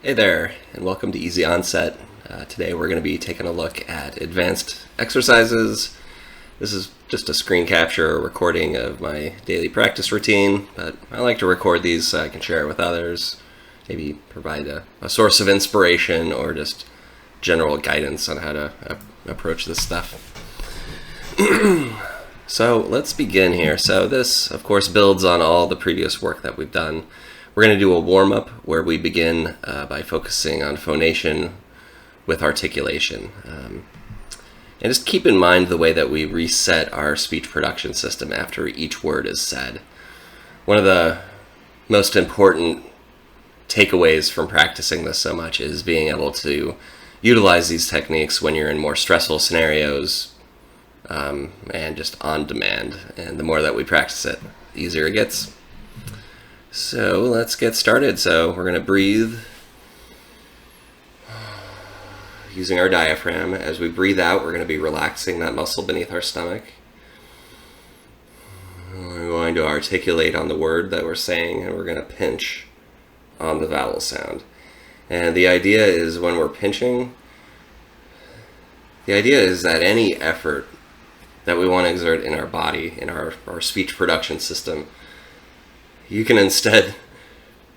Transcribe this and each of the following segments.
Hey there, and welcome to Easy Onset. Today we're going to be taking a look at advanced exercises. This is just a screen capture recording of my daily practice routine, but I like to record these so I can share it with others, maybe provide a source of inspiration or just general guidance on how to approach this stuff. So let's begin here. So this, of course, builds on all the previous work that we've done. We're going to do a warm-up where we begin by focusing on phonation with articulation. And just keep in mind the way that we reset our speech production system after each word is said. One of the most important takeaways from practicing this so much is being able to utilize these techniques when you're in more stressful scenarios and just on demand. And the more that we practice it, the easier it gets. So let's get started. So we're going to breathe using our diaphragm. As we breathe out, we're going to be relaxing that muscle beneath our stomach. We're going to articulate on the word that we're saying, and we're going to pinch on the vowel sound. And the idea is when we're pinching, the idea is that any effort that we want to exert in our body, in our speech production system, you can instead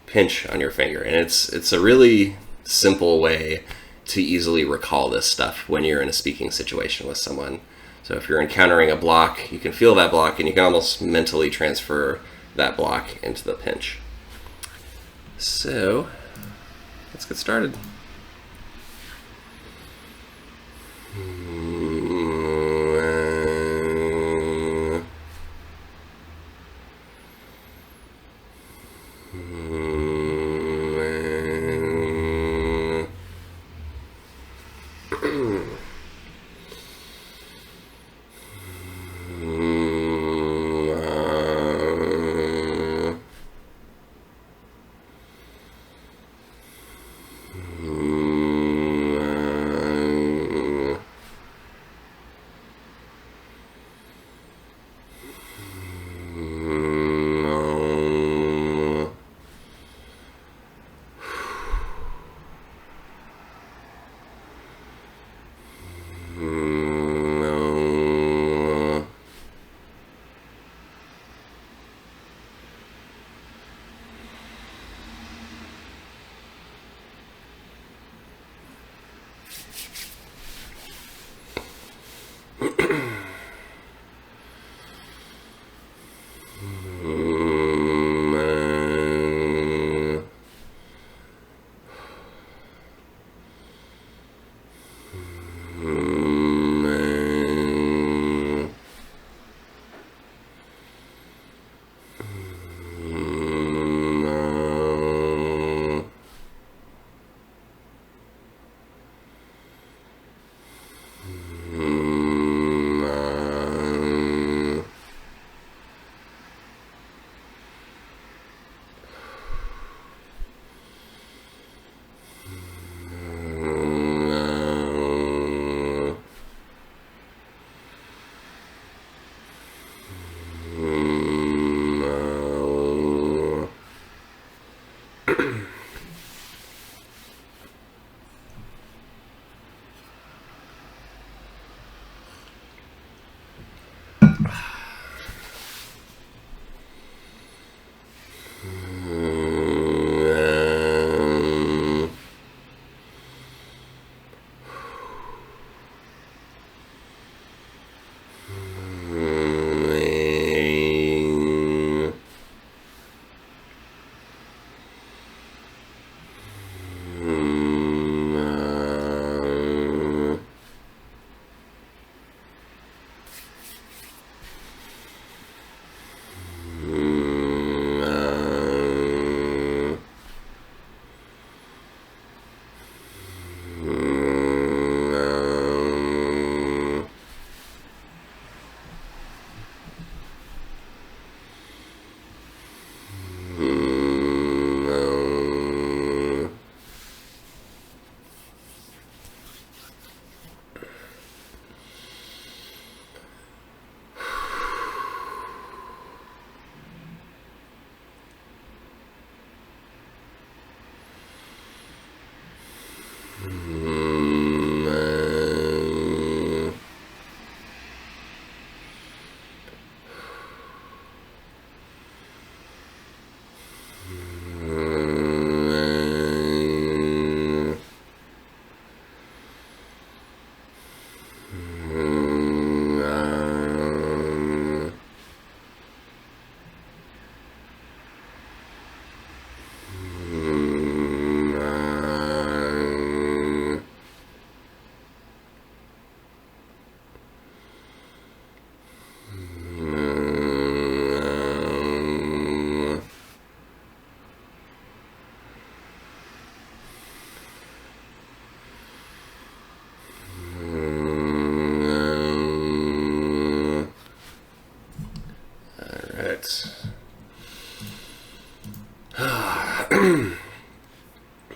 pinch on your finger. And it's a really simple way to easily recall this stuff when you're in a speaking situation with someone. So if you're encountering a block, you can feel that block and you can almost mentally transfer that block into the pinch. So let's get started.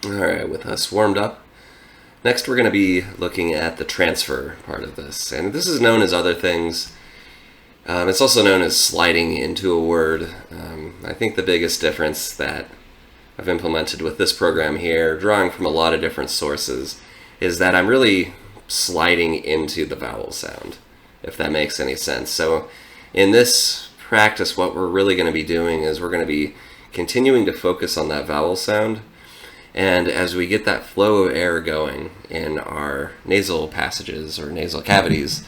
Alright, with us warmed up, next we're going to be looking at the transfer part of this. And this is known as other things. It's also known as sliding into a word. I think the biggest difference that I've implemented with this program here, drawing from a lot of different sources, is that I'm really sliding into the vowel sound, if that makes any sense. So in this practice, what we're really going to be doing is we're going to be continuing to focus on that vowel sound. And as we get that flow of air going in our nasal passages or nasal cavities,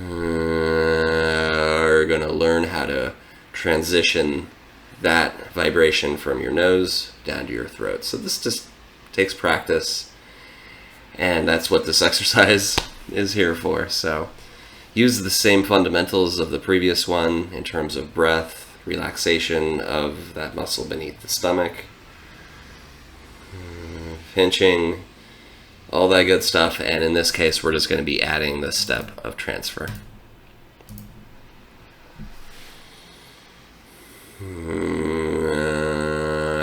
we're going to learn how to transition that vibration from your nose down to your throat. So this just takes practice, and that's what this exercise is here for. So use the same fundamentals of the previous one in terms of breath, relaxation of that muscle beneath the stomach, pinching, all that good stuff. And in this case, we're just going to be adding this step of transfer.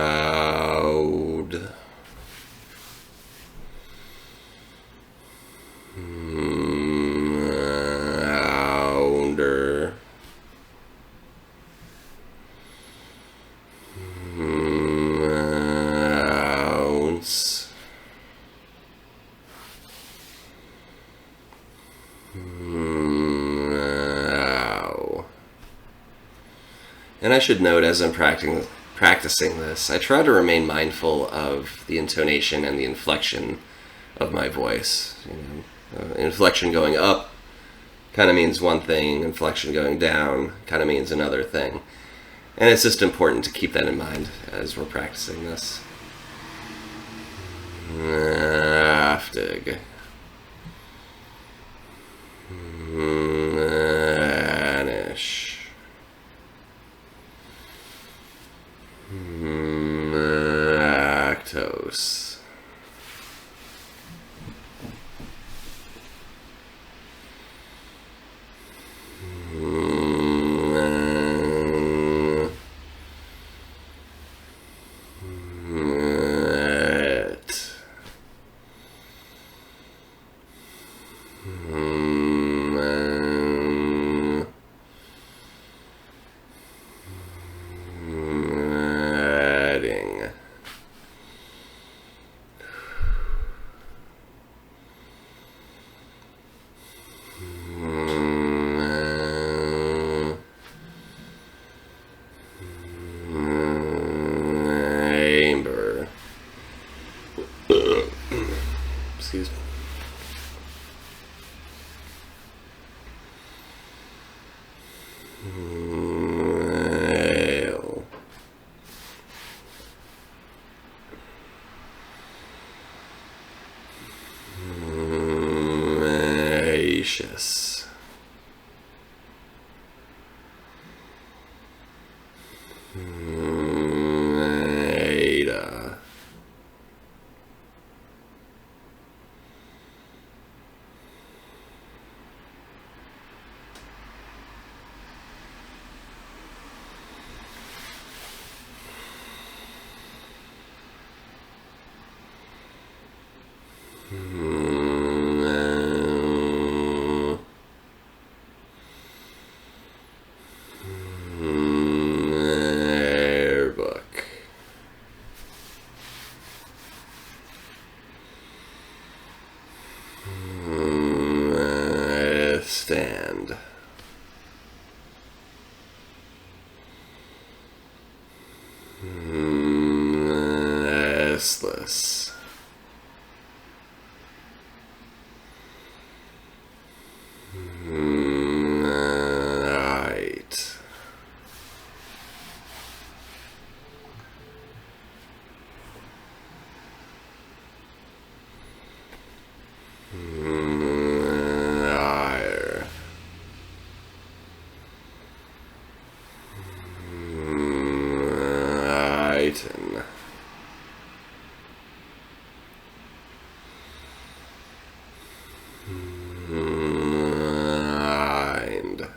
Out. Ounder. Ounce. Ow. And I should note, as I'm practicing this, I try to remain mindful of the intonation and the inflection of my voice. Inflection going up kind of means one thing, inflection going down kind of means another thing. And it's just important to keep that in mind as we're practicing this. Aftig. Vanish. Lactose. Excuse me. Ale. Gracious. Ada. Airbook. stand. Restless. Right. Higher. Heighten. Mind.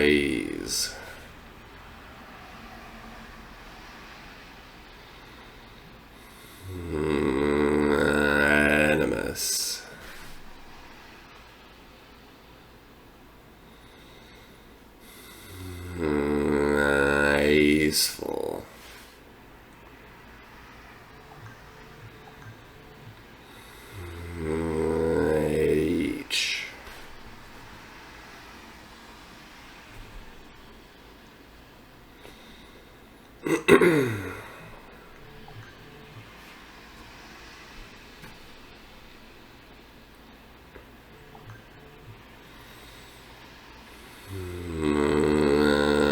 Ease. Animus. Peaceful. H.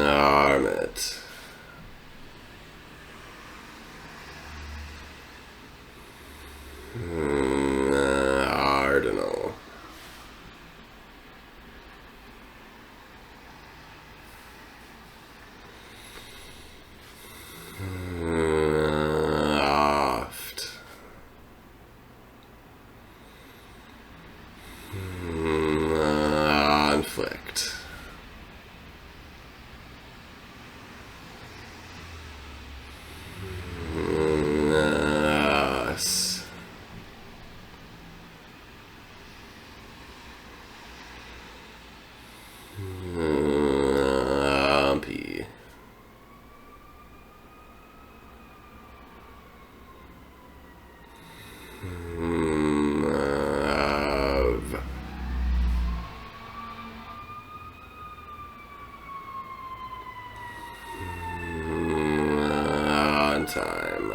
Armit. Cardinal. Oft. Conflict. Us. Lumpy. Of. On time.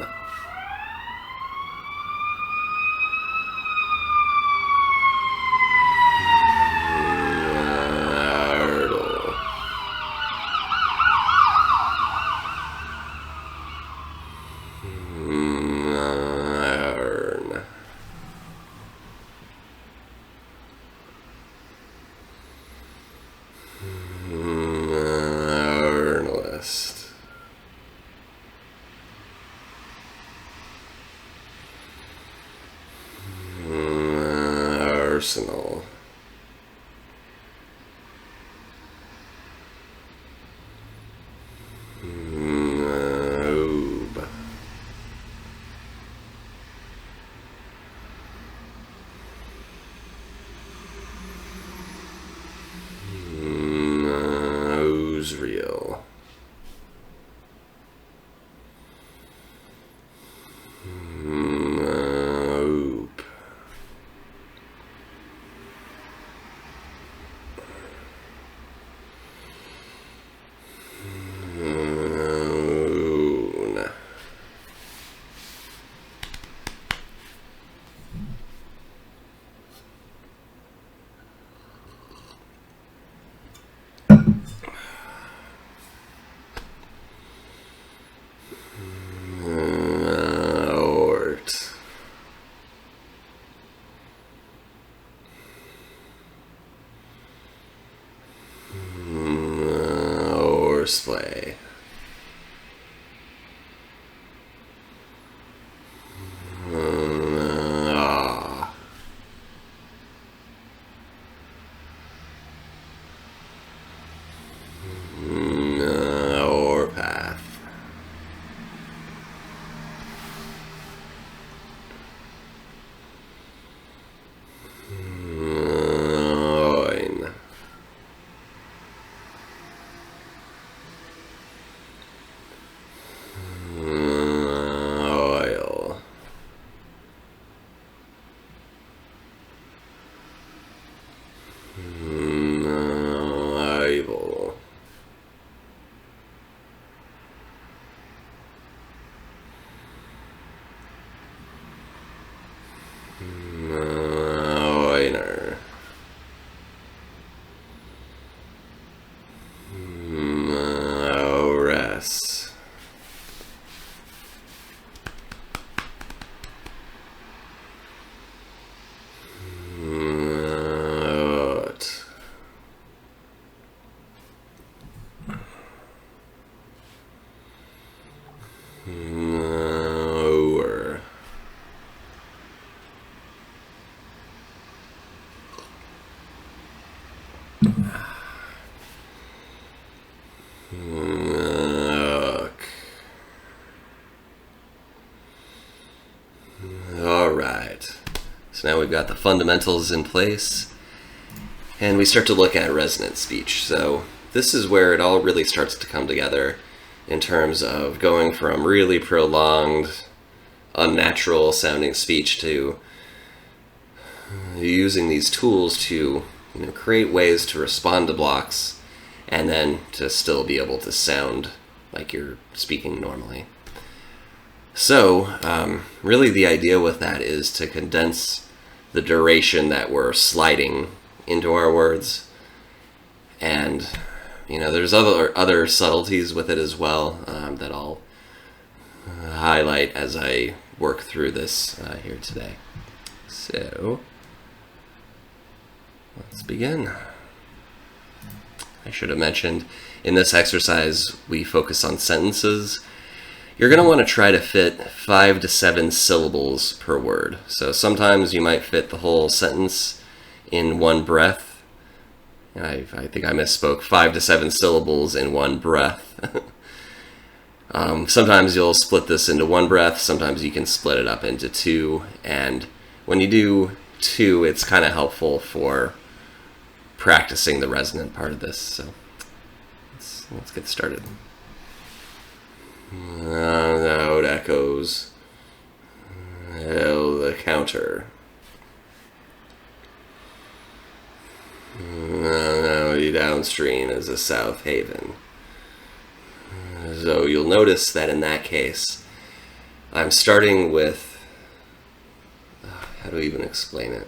Hurdle. Earn. Earnest. Arsenal. Oob. Newsreel. Oop. Oon. Ort. Horseplay. Ah. Or path. Oin. Alright, so now we've got the fundamentals in place, and we start to look at resonant speech. So this is where it all really starts to come together in terms of going from really prolonged, unnatural sounding speech to using these tools to create ways to respond to blocks and then to still be able to sound like you're speaking normally. So really the idea with that is to condense the duration that we're sliding into our words, and there's other subtleties with it as well that I'll highlight as I work through this here today. So let's begin. I should have mentioned, in this exercise we focus on sentences. You're going to want to try to fit 5 to 7 syllables per word. So sometimes you might fit the whole sentence in one breath. I think I misspoke, 5 to 7 syllables in one breath. Sometimes you'll split this into one breath, sometimes you can split it up into 2, and when you do 2, it's kind of helpful for practicing the resonant part of this. So let's get started. Now it echoes. Hell, the counter. Now downstream is a South Haven. So you'll notice that in that case, I'm starting with, how do I even explain it?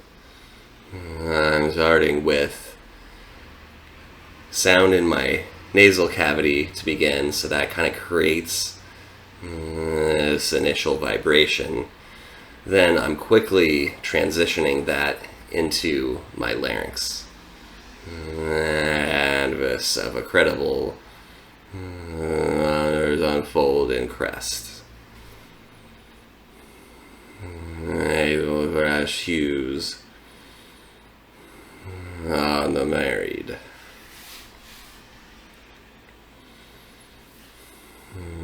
I'm starting with sound in my nasal cavity to begin, so that kind of creates this initial vibration. Then I'm quickly transitioning that into my larynx. Canvas of a credible unfold in crest. Nasal brash hues on the married.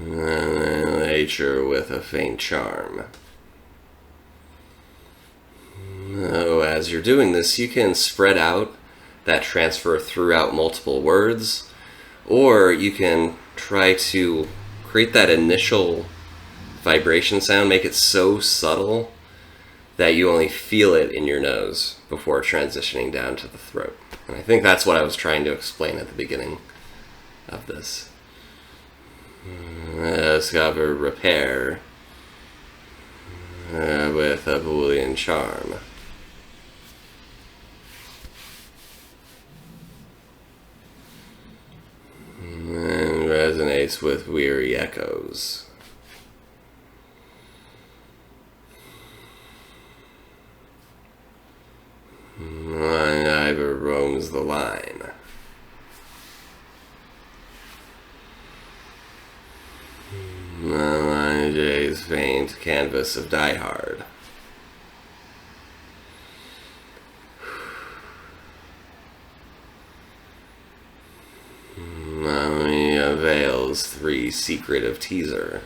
Nature with a faint charm. As you're doing this, you can spread out that transfer throughout multiple words, or you can try to create that initial vibration sound, make it so subtle that you only feel it in your nose before transitioning down to the throat. And I think that's what I was trying to explain at the beginning of this. Discover repair with a Boolean charm. And resonates with weary echoes. My neighbor roams the line. My J's faint canvas of Die Hard. Mommy unveils 3 secretive teaser.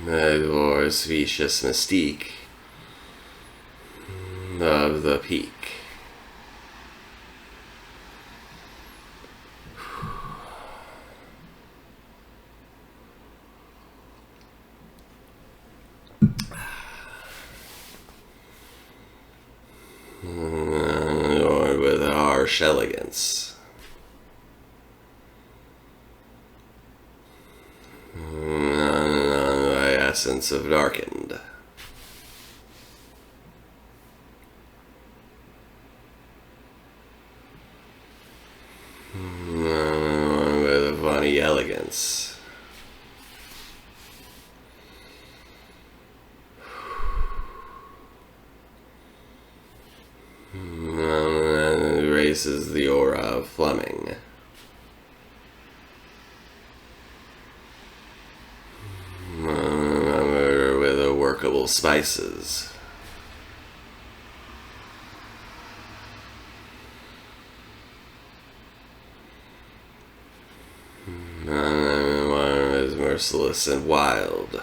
The specious mystique of the peak. Adorned with harsh elegance. My essence of darkened. With a funny elegance. Erases the aura of Fleming. Murder with a workable spices. merciless and wild.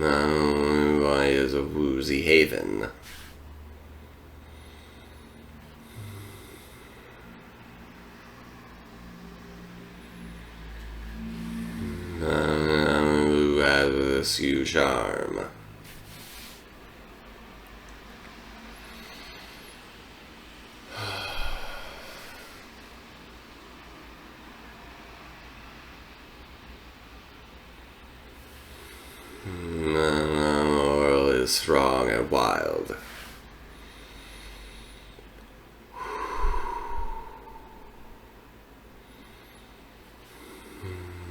Why is a woozy haven? Who has this huge charm? Oral is strong and wild.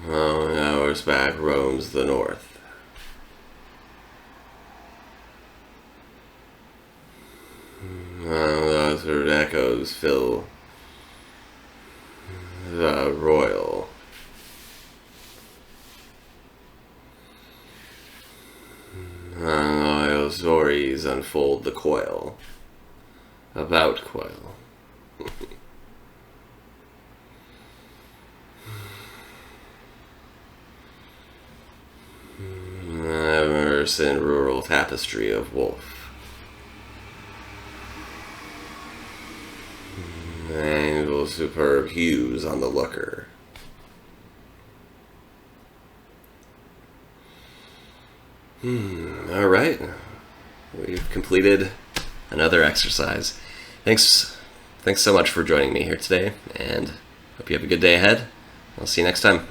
Horseback roams the north. Those echoes fill the royal. Loyal stories unfold the coil. About coil. Immerse in rural tapestry of wolf. Angel superb hues on the looker. Alright. We've completed another exercise. Thanks so much for joining me here today, and hope you have a good day ahead. I'll see you next time.